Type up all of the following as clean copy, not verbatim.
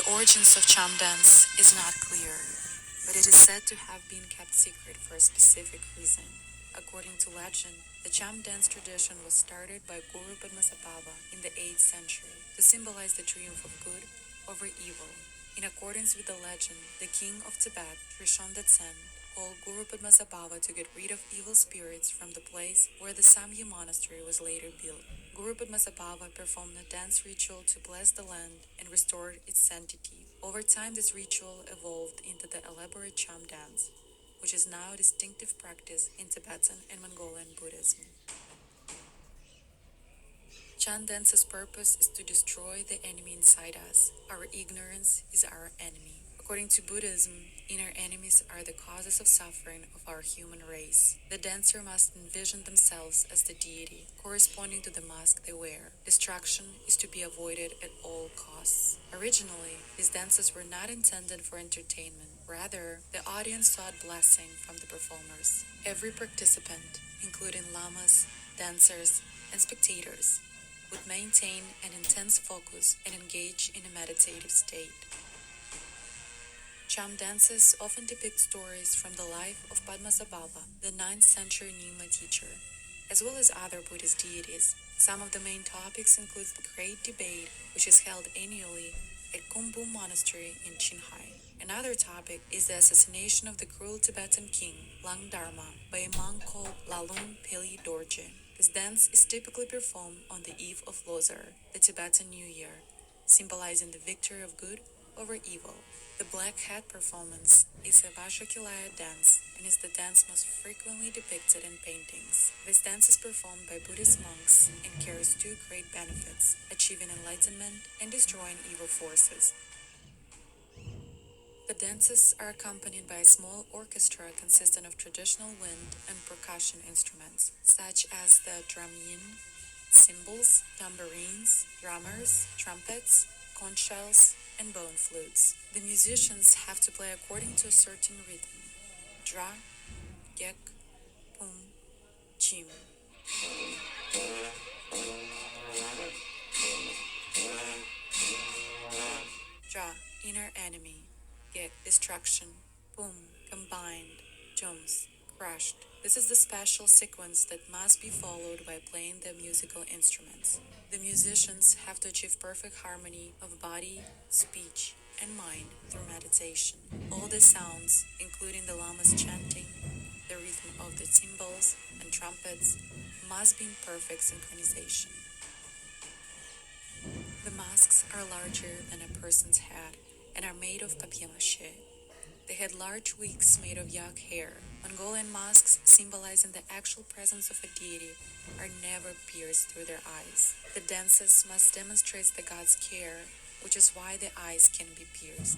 The origins of cham dance is not clear, but it is said to have been kept secret for a specific reason. According to legend, the cham dance tradition was started by Guru Padmasambhava in the 8th century to symbolize the triumph of good over evil. In accordance with the legend, the king of Tibet, Trishandatsen, called Guru Padmasambhava to get rid of evil spirits from the place where the Samye monastery was later built. Guru Padmasambhava performed a dance ritual to bless the land and restore its sanctity. Over time, this ritual evolved into the elaborate cham dance, which is now a distinctive practice in Tibetan and Mongolian Buddhism. Cham dance's purpose is to destroy the enemy inside us. Our ignorance is our enemy. According to Buddhism, inner enemies are the causes of suffering of our human race. The dancer must envision themselves as the deity, corresponding to the mask they wear. Destruction is to be avoided at all costs. Originally, these dances were not intended for entertainment. Rather, the audience sought blessing from the performers. Every participant, including lamas, dancers, and spectators, would maintain an intense focus and engage in a meditative state. Cham dances often depict stories from the life of Padmasambhava, the 9th century Nyingma teacher, as well as other Buddhist deities. Some of the main topics include the Great Debate, which is held annually at Kumbum Monastery in Qinghai. Another topic is the assassination of the cruel Tibetan king, Lang Dharma, by a monk called Lalung Peli Dorje. This dance is typically performed on the eve of Losar, the Tibetan New Year, symbolizing the victory of good over evil. The Black Hat performance is a Vajrakhilaya dance and is the dance most frequently depicted in paintings. This dance is performed by Buddhist monks and carries two great benefits: achieving enlightenment and destroying evil forces. The dances are accompanied by a small orchestra consisting of traditional wind and percussion instruments, such as the drumyin, cymbals, tambourines, drummers, trumpets, conch shells, and bone flutes. The musicians have to play according to a certain rhythm: dra, gek, pum, chim. Dra, inner enemy; gek, destruction; pum, combined; jums, crushed. This is the special sequence that must be followed by playing the musical instruments. The musicians have to achieve perfect harmony of body, speech, and mind through meditation. All the sounds, including the lamas chanting, the rhythm of the cymbals and trumpets, must be in perfect synchronization. The masks are larger than a person's head and are made of papier-mâché. They had large wigs made of yak hair. Mongolian masks, symbolizing the actual presence of a deity, are never pierced through their eyes. The dances must demonstrate the god's care, which is why the eyes can be pierced.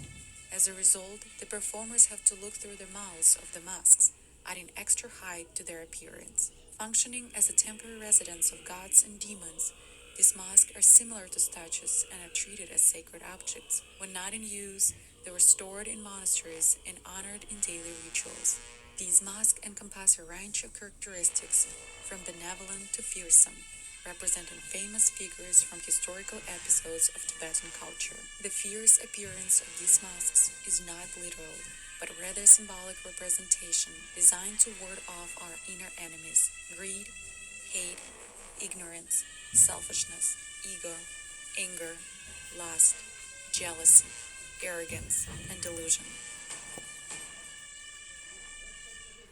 As a result, the performers have to look through the mouths of the masks, adding extra height to their appearance. Functioning as a temporary residence of gods and demons, these masks are similar to statues and are treated as sacred objects. When not in use, they were stored in monasteries and honored in daily rituals. These masks encompass a range of characteristics from benevolent to fearsome, representing famous figures from historical episodes of Tibetan culture. The fierce appearance of these masks is not literal, but rather symbolic representation designed to ward off our inner enemies: greed, hate, ignorance, selfishness, ego, anger, lust, jealousy, arrogance, and delusion.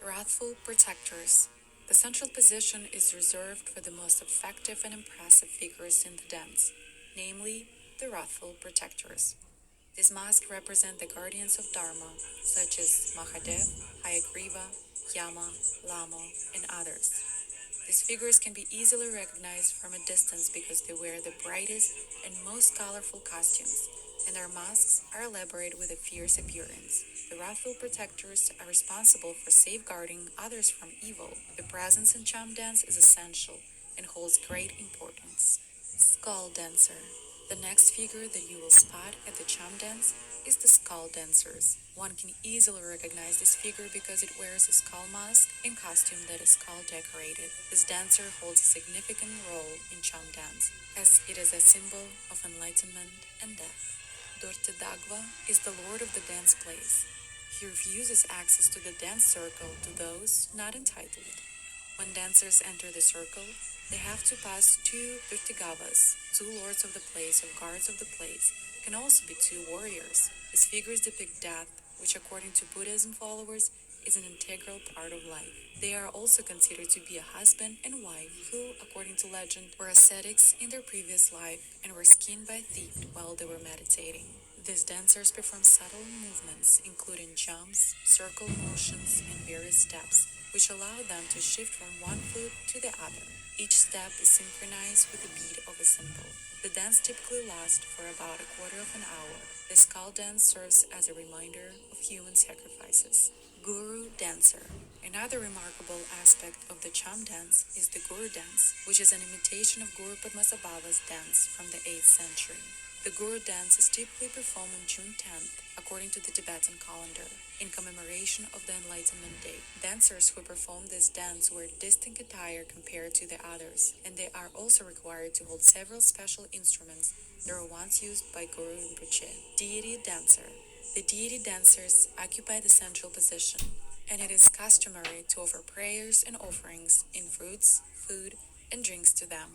Wrathful protectors. The central position is reserved for the most effective and impressive figures in the dance, namely the wrathful protectors. These masks represent the guardians of Dharma, such as Mahadev, Hayagriva, Yama, Lamo, and others. These figures can be easily recognized from a distance because they wear the brightest and most colorful costumes, and their masks are elaborate with a fierce appearance. The wrathful protectors are responsible for safeguarding others from evil. Their presence in cham dance is essential and holds great importance. Skull dancer. The next figure that you will spot at the cham dance is the skull dancers. One can easily recognize this figure because it wears a skull mask and costume that is skull decorated. This dancer holds a significant role in cham dance, as it is a symbol of enlightenment and death. Dortedagwa is the lord of the dance place. He refuses access to the dance circle to those not entitled. When dancers enter the circle, they have to pass two Durtigavas, two lords of the place or guards of the place, can also be two warriors. These figures depict death, which according to Buddhism followers is an integral part of life. They are also considered to be a husband and wife who, according to legend, were ascetics in their previous life and were skinned by a thief while they were meditating. These dancers perform subtle movements, including jumps, circle motions, and various steps, which allow them to shift from one foot to the other. Each step is synchronized with the beat of a cymbal. The dance typically lasts for about a quarter of an hour. The skull dance serves as a reminder of human sacrifices. Guru Dancer. Another remarkable aspect of the Cham dance is the Guru dance, which is an imitation of Guru Padmasambhava's dance from the 8th century. The Guru dance is typically performed on June 10th, according to the Tibetan calendar, in commemoration of the Enlightenment Day. Dancers who perform this dance wear distinct attire compared to the others, and they are also required to hold several special instruments that were once used by Guru Rinpoche. Deity Dancer. The deity dancers occupy the central position, and it is customary to offer prayers and offerings in fruits, food, and drinks to them.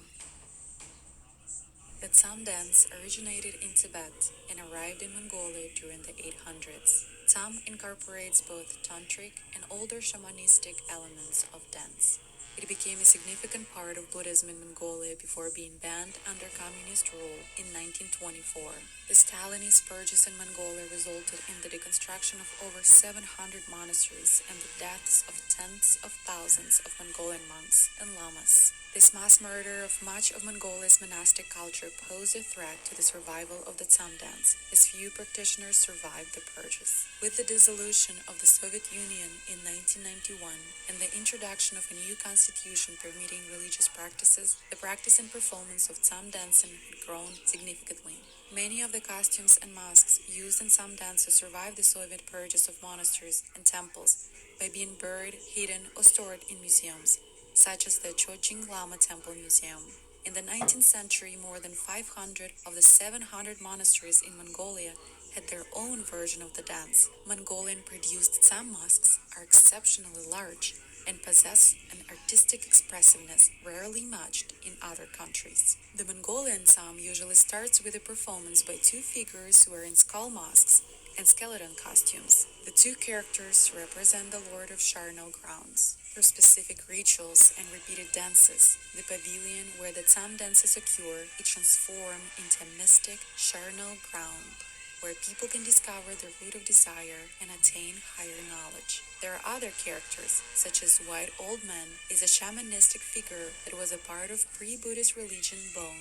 The Tsam dance originated in Tibet and arrived in Mongolia during the 800s. Tsam incorporates both tantric and older shamanistic elements of dance. It became a significant part of Buddhism in Mongolia before being banned under communist rule in 1924. The Stalinist purges in Mongolia resulted in the deconstruction of over 700 monasteries and the deaths of tens of thousands of Mongolian monks and lamas. This mass murder of much of Mongolia's monastic culture posed a threat to the survival of the Tsam dance, as few practitioners survived the purges. With the dissolution of the Soviet Union in 1991 and the introduction of a new constitution permitting religious practices, the practice and performance of Tsam dancing had grown significantly. Many of the costumes and masks used in Tsam dances survived the Soviet purges of monasteries and temples by being buried, hidden, or stored in museums, such as the Chogying Lama Temple Museum. In the 19th century, more than 500 of the 700 monasteries in Mongolia had their own version of the dance. Mongolian-produced Tsam masks are exceptionally large and possess an artistic expressiveness rarely matched in other countries. The Mongolian Tsam usually starts with a performance by two figures wearing skull masks and skeleton costumes. The two characters represent the Lord of Charnel grounds. Through specific rituals and repeated dances, the pavilion where the Tsam dances occur is transformed into a mystic Charnel ground, where people can discover the root of desire and attain higher knowledge. There are other characters, such as White Old Man is a shamanistic figure that was a part of pre-Buddhist religion Bon.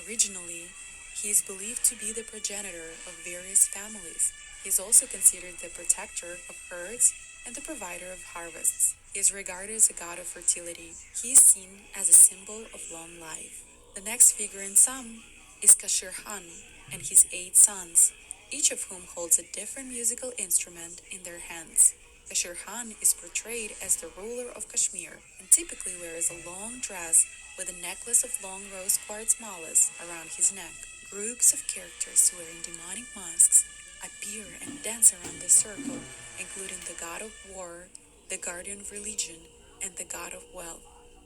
Originally, he is believed to be the progenitor of various families. He is also considered the protector of herds and the provider of harvests. He is regarded as a god of fertility. He is seen as a symbol of long life. The next figure in Tsam is Kashir Han and his 8 sons, each of whom holds a different musical instrument in their hands. Kashir Han is portrayed as the ruler of Kashmir and typically wears a long dress with a necklace of long rose quartz malas around his neck. Groups of characters wearing demonic masks appear and dance around the circle, including the god of war, the guardian of religion, and the god of wealth,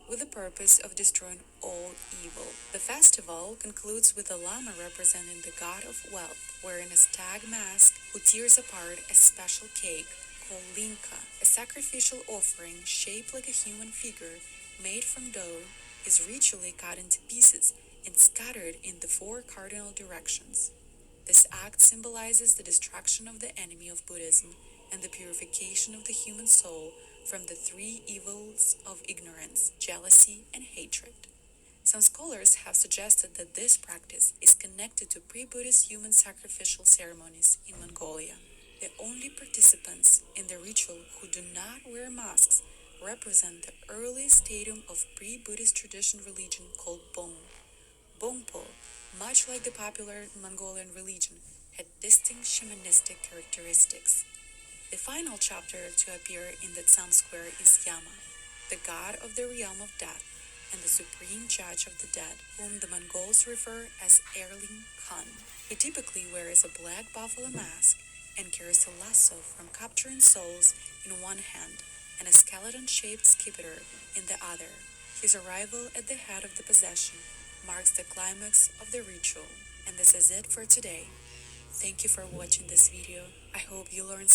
with the purpose of destroying all evil. The festival concludes with the Lama representing the god of wealth, wearing a stag mask who tears apart a special cake called linka. A sacrificial offering shaped like a human figure made from dough is ritually cut into pieces and scattered in the 4 cardinal directions. This act symbolizes the destruction of the enemy of Buddhism and the purification of the human soul from the 3 evils of ignorance, jealousy, and hatred. Some scholars have suggested that this practice is connected to pre-Buddhist human sacrificial ceremonies in Mongolia. The only participants in the ritual who do not wear masks represent the early stadium of pre-Buddhist tradition religion called Bon. Bongpo, much like the popular Mongolian religion, had distinct shamanistic characteristics. The final chapter to appear in the Tsam square is Yama, the god of the realm of death, and the supreme judge of the dead, whom the Mongols refer as Erling Khan. He typically wears a black buffalo mask and carries a lasso from capturing souls in one hand and a skeleton-shaped scepter in the other. His arrival at the head of the procession marks the climax of the ritual. And this is it for today. Thank you for watching this video. I hope you learned something